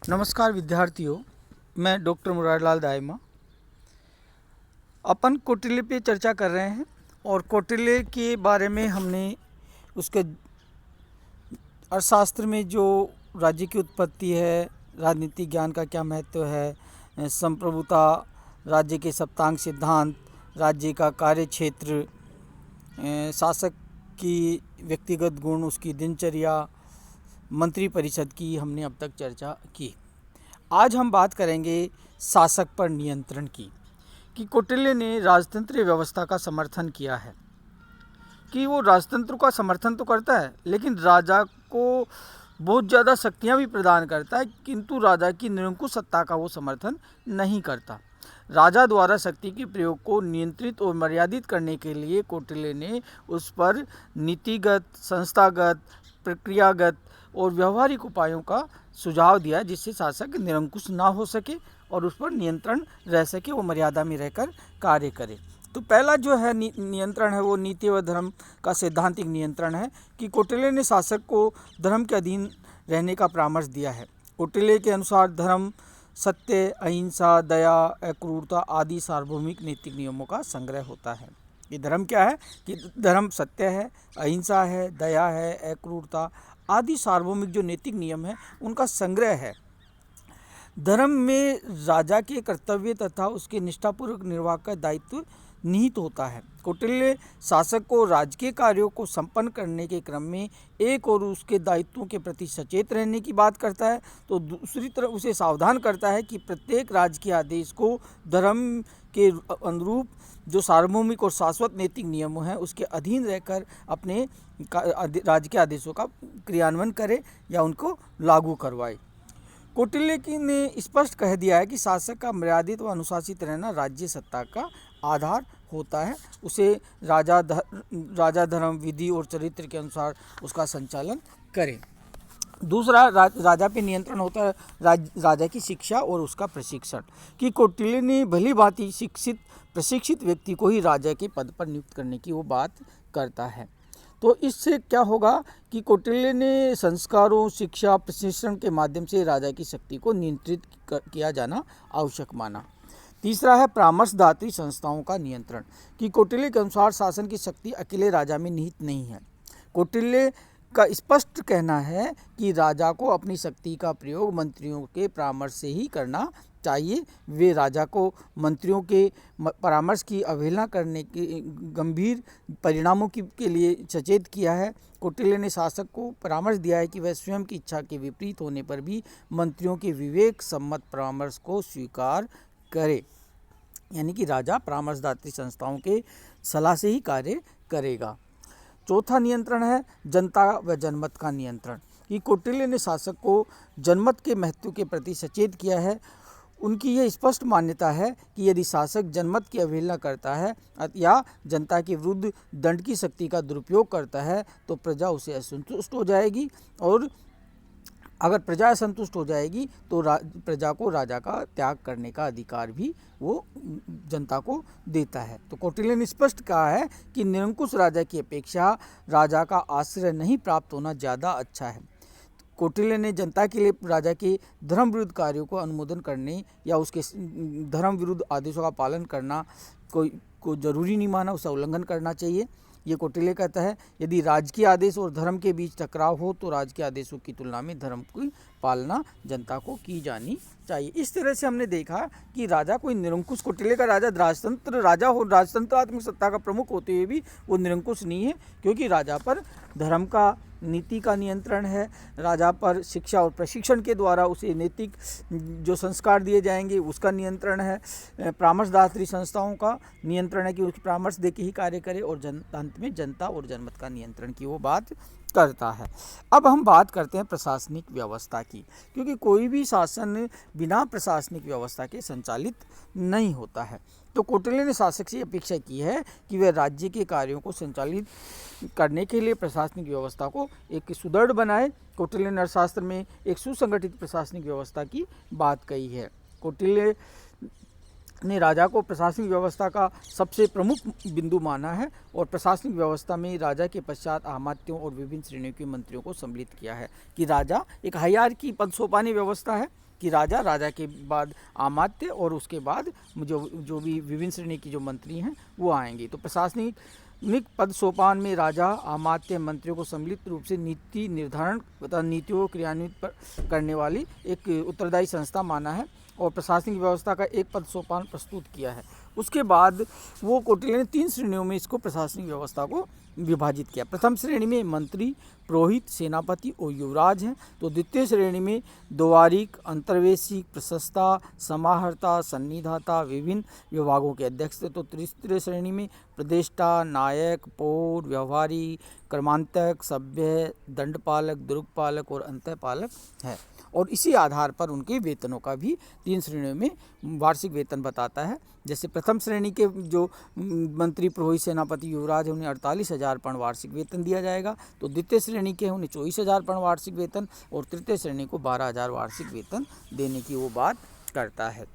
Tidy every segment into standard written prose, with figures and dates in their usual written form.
नमस्कार विद्यार्थियों, मैं डॉक्टर मुरारलाल दायमा। अपन कौटिल्य पे चर्चा कर रहे हैं और कौटिल्य के बारे में हमने उसके अर्थशास्त्र में जो राज्य की उत्पत्ति है, राजनीतिक ज्ञान का क्या महत्व है, संप्रभुता, राज्य के सप्तांग सिद्धांत, राज्य का कार्यक्षेत्र, शासक की व्यक्तिगत गुण, उसकी दिनचर्या, मंत्री परिषद की हमने अब तक चर्चा की। आज हम बात करेंगे शासक पर नियंत्रण की, कि कौटिल्य ने राजतंत्रीय व्यवस्था का समर्थन किया है। कि वो राजतंत्र का समर्थन तो करता है, लेकिन राजा को बहुत ज़्यादा शक्तियाँ भी प्रदान करता है, किंतु राजा की निरंकुश सत्ता का वो समर्थन नहीं करता। राजा द्वारा शक्ति के प्रयोग को नियंत्रित और मर्यादित करने के लिए कौटिल्य ने उस पर नीतिगत, संस्थागत, प्रक्रियागत और व्यवहारिक उपायों का सुझाव दिया, जिससे शासक निरंकुश ना हो सके और उस पर नियंत्रण रह सके, वो मर्यादा में रहकर कार्य करे। तो पहला जो है नियंत्रण है, वो नीति व धर्म का सैद्धांतिक नियंत्रण है, कि कौटिल्य ने शासक को धर्म के अधीन रहने का परामर्श दिया है। कौटिल्य के अनुसार धर्म सत्य, अहिंसा, दया, अक्रूरता आदि सार्वभौमिक नैतिक नियमों का संग्रह होता है। ये धर्म क्या है? कि धर्म सत्य है, अहिंसा है, दया है, अक्रूरता आदि सार्वभौमिक जो नैतिक नियम है, उनका संग्रह है। धर्म में राजा के कर्तव्य तथा उसके निष्ठापूर्वक निर्वाह का दायित्व निहित होता है। कौटिल्य शासक को राजकीय कार्यों को संपन्न करने के क्रम में एक और उसके दायित्वों के प्रति सचेत रहने की बात करता है, तो दूसरी तरफ उसे सावधान करता है कि प्रत्येक राजकीय आदेश को धर्म के अनुरूप जो सार्वभौमिक और शाश्वत नैतिक नियम हैं उसके अधीन रहकर अपने राजकीय आदेशों का क्रियान्वयन करे या उनको लागू करवाए। कौटिल्य ने स्पष्ट कह दिया है कि शासक का मर्यादित व अनुशासित रहना राज्य सत्ता का आधार होता है। उसे राजा धर्म, विधि और चरित्र के अनुसार उसका संचालन करे। दूसरा राजा पे नियंत्रण होता है राजा की शिक्षा और उसका प्रशिक्षण, कि कौटिल्य ने भली भांति शिक्षित प्रशिक्षित व्यक्ति को ही राजा के पद पर नियुक्त करने की वो बात करता है। तो इससे क्या होगा कि कौटिल्य ने संस्कारों, शिक्षा, प्रशिक्षण के माध्यम से राजा की शक्ति को नियंत्रित किया जाना आवश्यक माना। तीसरा है परामर्शदात्री संस्थाओं का नियंत्रण, कि कौटिल्य के अनुसार शासन की शक्ति अकेले राजा में निहित नहीं है। कौटिल्य का स्पष्ट कहना है कि राजा को अपनी शक्ति का प्रयोग मंत्रियों के परामर्श से ही करना चाहिए। वे राजा को मंत्रियों के परामर्श की अवहेलना करने के गंभीर परिणामों के लिए सचेत किया है। कौटिल्य ने शासक को परामर्श दिया है कि वह स्वयं की इच्छा के विपरीत होने पर भी मंत्रियों के विवेक सम्मत परामर्श को स्वीकार करे, यानी कि राजा परामर्शदात्री संस्थाओं के सलाह से ही कार्य करेगा। चौथा नियंत्रण है जनता व जनमत का नियंत्रण, कि कौटिल्य ने शासक को जनमत के महत्व के प्रति सचेत किया है। उनकी यह स्पष्ट मान्यता है कि यदि शासक जनमत की अवहेलना करता है या जनता के विरुद्ध दंड की शक्ति का दुरुपयोग करता है तो प्रजा उसे असंतुष्ट हो जाएगी, और अगर प्रजा असंतुष्ट हो जाएगी तो प्रजा को राजा का त्याग करने का अधिकार भी वो जनता को देता है। तो कौटिल्य ने स्पष्ट कहा है कि निरंकुश राजा की अपेक्षा राजा का आश्रय नहीं प्राप्त होना ज़्यादा अच्छा है। कौटिल्य ने जनता के लिए राजा के धर्म विरुद्ध कार्यों को अनुमोदन करने या उसके धर्म विरुद्ध आदेशों का पालन करना कोई ज़रूरी नहीं माना, उसका उल्लंघन करना चाहिए। ये कौटिल्य कहता है यदि राजकीय आदेश और धर्म के बीच टकराव हो तो राजकीय आदेशों की तुलना में धर्म की पालना जनता को की जानी चाहिए। इस तरह से हमने देखा कि राजा कोई निरंकुश, कौटिल्य का राजा राजतंत्र राजा हो, राजतंत्रात्मक सत्ता का प्रमुख होते हुए भी वो निरंकुश नहीं है, क्योंकि राजा पर धर्म का, नीति का नियंत्रण है। राजा पर शिक्षा और प्रशिक्षण के द्वारा उसे नैतिक जो संस्कार दिए जाएंगे उसका नियंत्रण है। परामर्शदात्री संस्थाओं का नियंत्रण है कि उसकी परामर्श दे के ही कार्य करे, और अंत में जनता और जनमत का नियंत्रण की वो बात करता है। अब हम बात करते हैं प्रशासनिक व्यवस्था की, क्योंकि कोई भी शासन बिना प्रशासनिक व्यवस्था के संचालित नहीं होता है। तो कौटिल्य ने शासक से अपेक्षा की है कि वह राज्य के कार्यों को संचालित करने के लिए प्रशासनिक व्यवस्था को एक सुदृढ़ बनाए। कौटिल्य ने अर्थशास्त्र में एक सुसंगठित प्रशासनिक व्यवस्था की बात कही है। कौटिल्य ने राजा को प्रशासनिक व्यवस्था का सबसे प्रमुख बिंदु माना है और प्रशासनिक व्यवस्था में राजा के पश्चात अमात्यों और विभिन्न श्रेणियों के मंत्रियों को सम्मिलित किया है कि राजा एक हायरार्की पद सोपानी व्यवस्था है कि राजा के बाद अमात्य और उसके बाद जो भी विभिन्न श्रेणी की जो मंत्री हैं वो आएंगे। तो प्रशासनिक पद सोपान में राजा, अमात्य, मंत्रियों को सम्मिलित रूप से नीति निर्धारण तथा नीतियों को क्रियान्वित करने वाली एक उत्तरदायी संस्था माना है और प्रशासनिक व्यवस्था का एक पद सोपान प्रस्तुत किया है। उसके बाद वो कौटिल्य ने 3 श्रेणियों में इसको प्रशासनिक व्यवस्था को विभाजित किया। प्रथम श्रेणी में मंत्री, पुरोहित, सेनापति और युवराज हैं। तो द्वितीय श्रेणी में द्वारिक, अंतर्वेशिक, प्रशस्ता, समाहर्ता, सन्निधाता, विभिन्न विभागों के अध्यक्ष थे। तो तृतीय श्रेणी में प्रदेष्टा, नायक, पौर, व्यवहारी, कर्मांतक, सभ्य, दंडपालक, दुर्गपालक और अंतःपालक है। और इसी आधार पर उनके वेतनों का भी 3 श्रेणियों में वार्षिक वेतन बताता है। जैसे प्रथम श्रेणी के जो मंत्री, पुरोहित, सेनापति, युवराज है उन्हें 48,000 पर्ण वार्षिक वेतन दिया जाएगा। तो द्वितीय श्रेणी के उन्हें 24,000 पर्ण वार्षिक वेतन और तृतीय श्रेणी को 12,000 वार्षिक वेतन देने की वो बात करता है।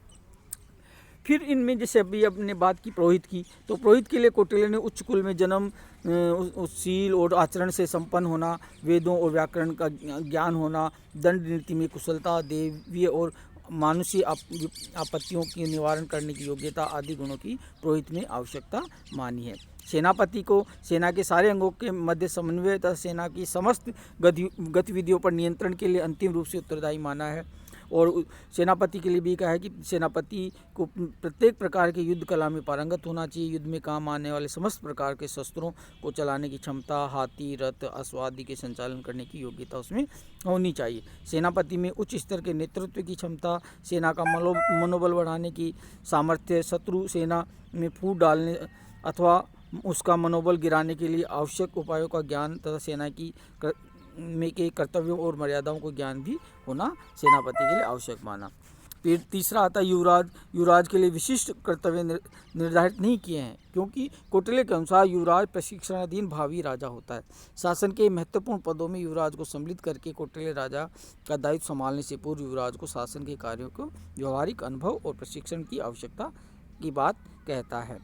फिर इनमें जैसे अभी अपने बात की पुरोहित की, तो पुरोहित के लिए कौटिल्य ने उच्च कुल में जन्म, शील और आचरण से संपन्न होना, वेदों और व्याकरण का ज्ञान होना, दंड नीति में कुशलता, देवीय और मानुषीय आपत्तियों की निवारण करने की योग्यता आदि गुणों की पुरोहित में आवश्यकता मानी है। सेनापति को सेना के सारे अंगों के मध्य समन्वय तथा सेना की समस्त गतिविधियों पर नियंत्रण के लिए अंतिम रूप से उत्तरदायी माना है। और सेनापति के लिए भी कहा है कि सेनापति को प्रत्येक प्रकार के युद्ध कला में पारंगत होना चाहिए। युद्ध में काम आने वाले समस्त प्रकार के शस्त्रों को चलाने की क्षमता, हाथी, रथ, अश्व आदि के संचालन करने की योग्यता उसमें होनी चाहिए। सेनापति में उच्च स्तर के नेतृत्व की क्षमता, सेना का मनोबल बढ़ाने की सामर्थ्य, शत्रु सेना में फूट डालने अथवा उसका मनोबल गिराने के लिए आवश्यक उपायों का ज्ञान तथा सेना की में के कर्तव्यों और मर्यादाओं को ज्ञान भी होना सेनापति के लिए आवश्यक माना। फिर तीसरा आता है युवराज। युवराज के लिए विशिष्ट कर्तव्य निर्धारित नहीं किए हैं, क्योंकि कौटिल्य के अनुसार युवराज प्रशिक्षणाधीन भावी राजा होता है। शासन के महत्वपूर्ण पदों में युवराज को सम्मिलित करके कौटिल्य राजा का दायित्व संभालने से पूर्व युवराज को शासन के कार्यों को व्यवहारिक अनुभव और प्रशिक्षण की आवश्यकता की बात कहता है।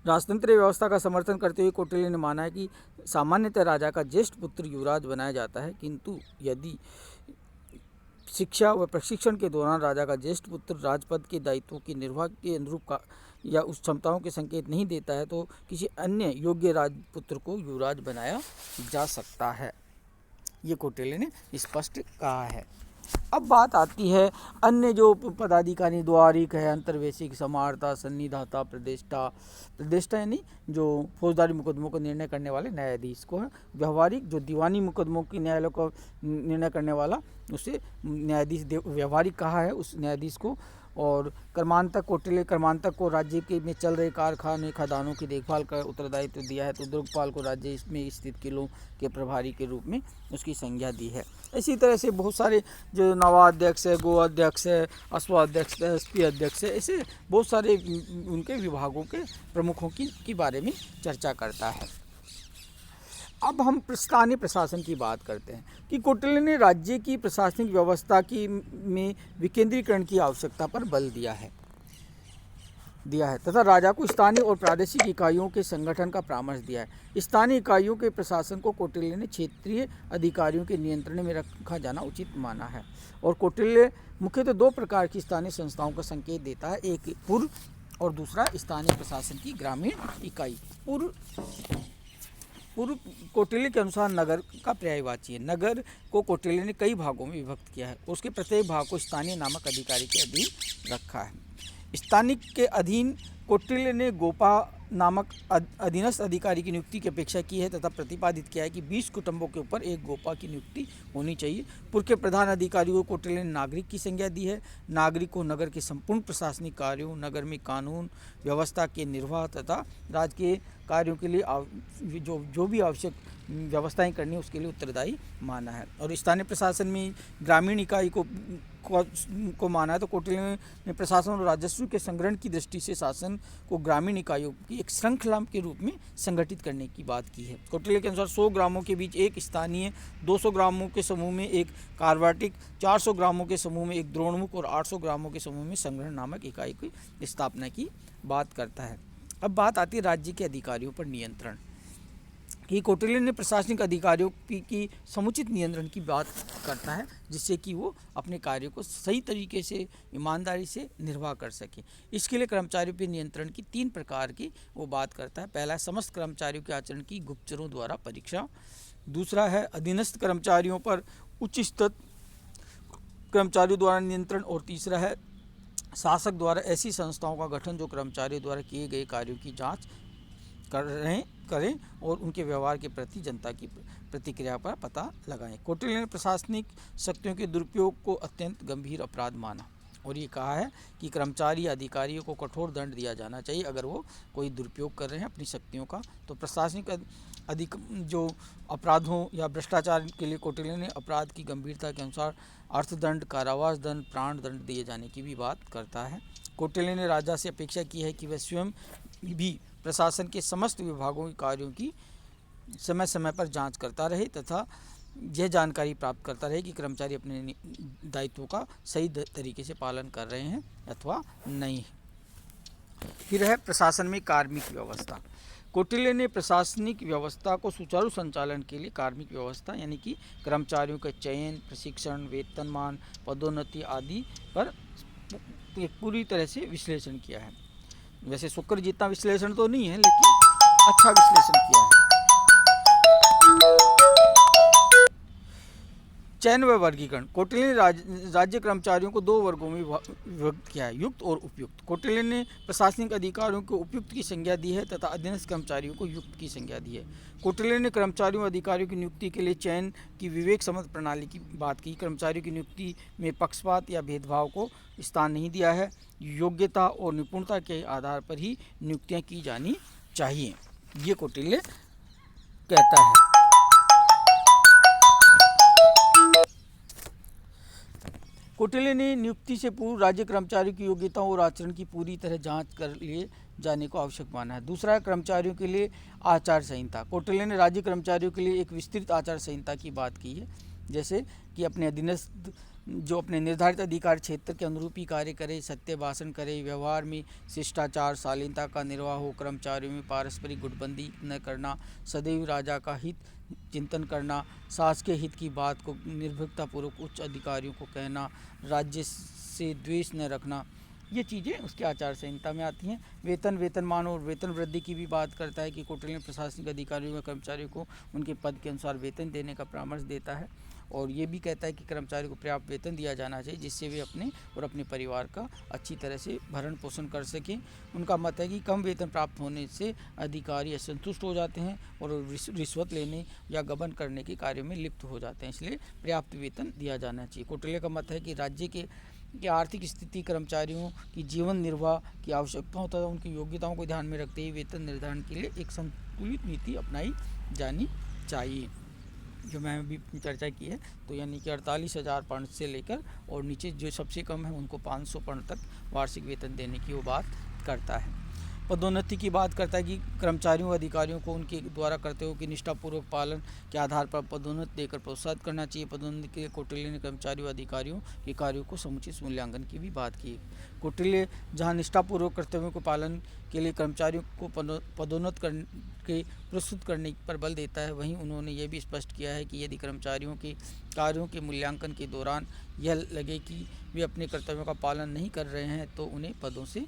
राजतंत्र व्यवस्था का समर्थन करते हुए कौटिल्य ने माना है कि सामान्यतः राजा का ज्येष्ठ पुत्र युवराज बनाया जाता है, किंतु यदि शिक्षा व प्रशिक्षण के दौरान राजा का ज्येष्ठ पुत्र राजपद के दायित्वों की निर्वाह के अनुरूप का या उस क्षमताओं के संकेत नहीं देता है तो किसी अन्य योग्य राजपुत्र को युवराज बनाया जा सकता है। ये कौटिल्य ने स्पष्ट कहा है। अब बात आती है अन्य जो पदाधिकारी, द्वारिक है, अंतर्वेशिक, समाहर्ता, सन्निधाता, प्रदेष्टा यानी जो फौजदारी मुकदमों को निर्णय करने वाले न्यायाधीश को है। व्यवहारिक जो दीवानी मुकदमों की न्यायालय को निर्णय करने वाला उसे न्यायाधीश व्यवहारिक कहा है उस न्यायाधीश को। और कर्मांतक, कौटिल्य कर्मांतक को राज्य के में चल रहे कारखाने, खदानों की देखभाल का उत्तरदायित्व दिया है। तो दुर्गपाल को राज्य में स्थित किलों के प्रभारी के रूप में उसकी संज्ञा दी है। इसी तरह से बहुत सारे जो नवाध्यक्ष है, गो अध्यक्ष है, अश्वाध्यक्ष है, एसपी अध्यक्ष है, ऐसे बहुत सारे उनके विभागों के प्रमुखों की बारे में चर्चा करता है। अब हम स्थानीय प्रशासन की बात करते हैं कि कौटिल्य ने राज्य की प्रशासनिक व्यवस्था की में विकेंद्रीकरण की आवश्यकता पर बल दिया है तथा राजा को स्थानीय और प्रादेशिक इकाइयों के संगठन का परामर्श दिया है। स्थानीय इकाइयों के प्रशासन को कौटिल्य ने क्षेत्रीय अधिकारियों के नियंत्रण में रखा जाना उचित माना है। और कौटिल्य मुख्यतः 2 प्रकार की स्थानीय संस्थाओं का संकेत देता है, एक पूर्व और दूसरा स्थानीय प्रशासन की ग्रामीण इकाई। पूर्व कौटिल्य के अनुसार नगर का पर्यायवाची है। नगर को कौटिल्य ने कई भागों में विभक्त किया है। उसके प्रत्येक भाग को स्थानीय नामक अधिकारी के अधीन रखा है। स्थानीय के अधीन कौटिल्य ने गोपा नामक अधीनस्थ अधिकारी की नियुक्ति की अपेक्षा की है तथा प्रतिपादित किया है कि 20 कुटुंबों के ऊपर एक गोपा की नियुक्ति होनी चाहिए। पूर्व के प्रधान अधिकारी को कौटिल्य ने नागरिक की संज्ञा दी है। नागरिक को नगर के संपूर्ण प्रशासनिक कार्यों, नगर में कानून व्यवस्था के निर्वाह तथा राज्य के कार्यों के लिए जो भी आवश्यक व्यवस्थाएं करनी है उसके लिए उत्तरदायी माना है। और स्थानीय प्रशासन में ग्रामीण इकाई को माना है। तो कौटिल्य ने प्रशासन और राजस्व के संग्रहण की दृष्टि से शासन को ग्रामीण इकाइयों की एक श्रृंखला के रूप में संगठित करने की बात की है। कौटिल्य के अनुसार 100 ग्रामों के बीच एक स्थानीय, 200 ग्रामों के समूह में एक कार्वाटिक, 400 ग्रामों के समूह में एक द्रोणमुख और 800 ग्रामों के समूह में संग्रहण नामक इकाई की स्थापना की बात करता है। अब बात आती है राज्य के अधिकारियों पर नियंत्रण। कि कौटिल्य ने प्रशासनिक अधिकारियों की समुचित नियंत्रण की बात करता है, जिससे कि वो अपने कार्य को सही तरीके से ईमानदारी से निर्वाह कर सके। इसके लिए कर्मचारियों पर नियंत्रण की 3 प्रकार की वो बात करता है। पहला है समस्त कर्मचारियों के आचरण की गुप्तचरों द्वारा परीक्षा। दूसरा है अधीनस्थ कर्मचारियों पर उच्च स्तर कर्मचारियों द्वारा नियंत्रण। और तीसरा है शासक द्वारा ऐसी संस्थाओं का गठन जो कर्मचारियों द्वारा किए गए कार्यों की जाँच करें और उनके व्यवहार के प्रति जनता की प्रतिक्रिया पर पता लगाएं। कौटिल्य ने प्रशासनिक शक्तियों के दुरुपयोग को अत्यंत गंभीर अपराध माना और ये कहा है कि कर्मचारी या अधिकारियों को कठोर दंड दिया जाना चाहिए अगर वो कोई दुरुपयोग कर रहे हैं अपनी शक्तियों का। तो प्रशासनिक जो अपराधों या भ्रष्टाचार के लिए कौटिल्य ने अपराध की गंभीरता के अनुसार अर्थदंड, कारावास दंड, प्राण दंड दिए जाने की भी बात करता है। कौटिल्य ने राजा से अपेक्षा की है कि वह स्वयं भी प्रशासन के समस्त विभागों के कार्यों की समय समय पर जांच करता रहे तथा यह जानकारी प्राप्त करता रहे कि कर्मचारी अपने दायित्वों का सही तरीके से पालन कर रहे हैं अथवा नहीं। फिर है प्रशासन में कार्मिक व्यवस्था। कौटिल्य ने प्रशासनिक व्यवस्था को सुचारू संचालन के लिए कार्मिक व्यवस्था यानी कि कर्मचारियों के चयन, प्रशिक्षण, वेतनमान, पदोन्नति आदि पर पूरी तरह से विश्लेषण किया है। वैसे शुक्र जितना विश्लेषण तो नहीं है, लेकिन अच्छा विश्लेषण किया है। चयन व वर्गीकरण। कौटिल्य ने राज्य कर्मचारियों को 2 वर्गों में विभक्त किया है, युक्त और उपयुक्त। कौटिल्य ने प्रशासनिक अधिकारियों को उपयुक्त की संज्ञा दी है तथा अधीनस्थ कर्मचारियों को युक्त की संज्ञा दी है। कौटिल्य ने कर्मचारियों और अधिकारियों की नियुक्ति के लिए चयन की विवेक सम्मत प्रणाली की बात की। कर्मचारियों की नियुक्ति में पक्षपात या भेदभाव को स्थान नहीं दिया है। योग्यता और निपुणता के आधार पर ही नियुक्तियाँ की जानी चाहिए, ये कौटिल्य कहता है। कौटिल्य ने नियुक्ति से पूर्व राज्य कर्मचारियों की योग्यताओं और आचरण की पूरी तरह जांच कर लिए जाने को आवश्यक माना है। दूसरा है कर्मचारियों के लिए आचार संहिता। कौटिल्य ने राज्य कर्मचारियों के लिए एक विस्तृत आचार संहिता की बात की है, जैसे कि अपने अधीनस्थ जो अपने निर्धारित अधिकार क्षेत्र के अनुरूप ही कार्य करे, सत्य भाषण करे, व्यवहार में शिष्टाचार, शालीनता का निर्वाह हो, कर्मचारियों में पारस्परिक गुटबंदी न करना, सदैव राजा का हित चिंतन करना, शासकीय हित की बात को निर्भीकतापूर्वक उच्च अधिकारियों को कहना, राज्य से द्वेष न रखना, ये चीज़ें उसके आचार संहिता में आती हैं। वेतनमान और वेतन वृद्धि की भी बात करता है कि कौटिल्य प्रशासनिक अधिकारियों व कर्मचारियों को उनके पद के अनुसार वेतन देने का परामर्श देता है और ये भी कहता है कि कर्मचारियों को पर्याप्त वेतन दिया जाना चाहिए जिससे वे अपने और अपने परिवार का अच्छी तरह से भरण पोषण कर सकें। उनका मत है कि कम वेतन प्राप्त होने से अधिकारी असंतुष्ट हो जाते हैं और रिश्वत लेने या गबन करने के कार्यों में लिप्त हो जाते हैं, इसलिए पर्याप्त वेतन दिया जाना चाहिए। कौटिल्य का मत है कि राज्य की आर्थिक स्थिति, कर्मचारियों की जीवन निर्वाह की आवश्यकताओं तथा उनकी योग्यताओं को ध्यान में रखते हुए वेतन निर्धारण के लिए एक संतुलित नीति अपनाई जानी चाहिए, जो मैं अभी चर्चा की है। तो यानी कि 48,000 पौंड से लेकर और नीचे जो सबसे कम है उनको 500 पौंड तक वार्षिक वेतन देने की वो बात करता है। पदोन्नति की बात करता है कि कर्मचारियों अधिकारियों को उनके द्वारा कर्तव्यों की निष्ठापूर्वक पालन के आधार पर पदोन्नति देकर प्रोत्साहित करना चाहिए। पदोन्नति के लिए कौटिल्य ने कर्मचारियों अधिकारियों के कार्यों को समुचित मूल्यांकन की भी बात की। कौटिल्य जहां निष्ठापूर्वक कर्तव्यों को पालन के लिए कर्मचारियों को पदोन्नत करके प्रस्तुत करने पर बल देता है, वहीं उन्होंने ये भी स्पष्ट किया है कि यदि कर्मचारियों के कार्यों के मूल्यांकन के दौरान यह लगे कि वे अपने कर्तव्यों का पालन नहीं कर रहे हैं तो उन्हें पदों से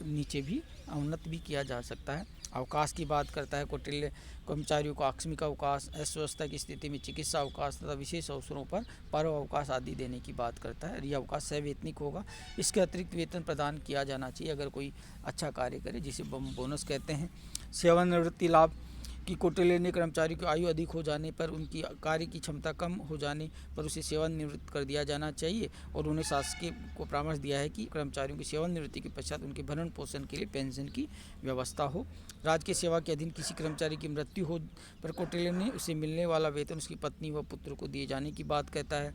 नीचे भी उन्नत भी किया जा सकता है। अवकाश की बात करता है कौटिल्य। कर्मचारियों को आकस्मिक अवकाश, अस्वस्थता की स्थिति में चिकित्सा अवकाश तथा विशेष अवसरों पर पर्व अवकाश आदि देने की बात करता है। यह अवकाश सवैतनिक होगा। इसके अतिरिक्त वेतन प्रदान किया जाना चाहिए अगर कोई अच्छा कार्य करे, जिसे बोनस कहते हैं। सेवानिवृत्ति लाभ कि कौटिल्य ने कर्मचारी की आयु अधिक हो जाने पर, उनकी कार्य की क्षमता कम हो जाने पर उसे सेवानिवृत्त कर दिया जाना चाहिए और उन्हें शासकीय को परामर्श दिया है कि कर्मचारियों की सेवानिवृत्ति के पश्चात उनके भरण पोषण के लिए पेंशन की व्यवस्था हो। राजकीय सेवा के अधीन किसी कर्मचारी की मृत्यु हो पर कौटिल्य ने उसे मिलने वाला वेतन उसकी पत्नी व पुत्र को दिए जाने की बात कहता है।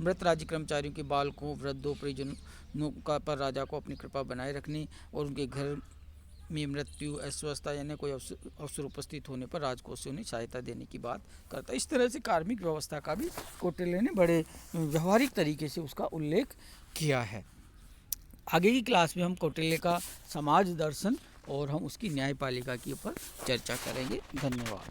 मृत राज्य कर्मचारियों के बालकों, वृद्धों, परिजनों का पर राजा को अपनी कृपा बनाए रखने और उनके घर में मृत्यु, अस्वस्थता यानी कोई अवसर उपस्थित होने पर राजकोष से उन्हें सहायता देने की बात करता है। इस तरह से कार्मिक व्यवस्था का भी कौटिल्य ने बड़े व्यवहारिक तरीके से उसका उल्लेख किया है। आगे की क्लास में हम कौटिल्य का समाज दर्शन और हम उसकी न्यायपालिका के ऊपर चर्चा करेंगे। धन्यवाद।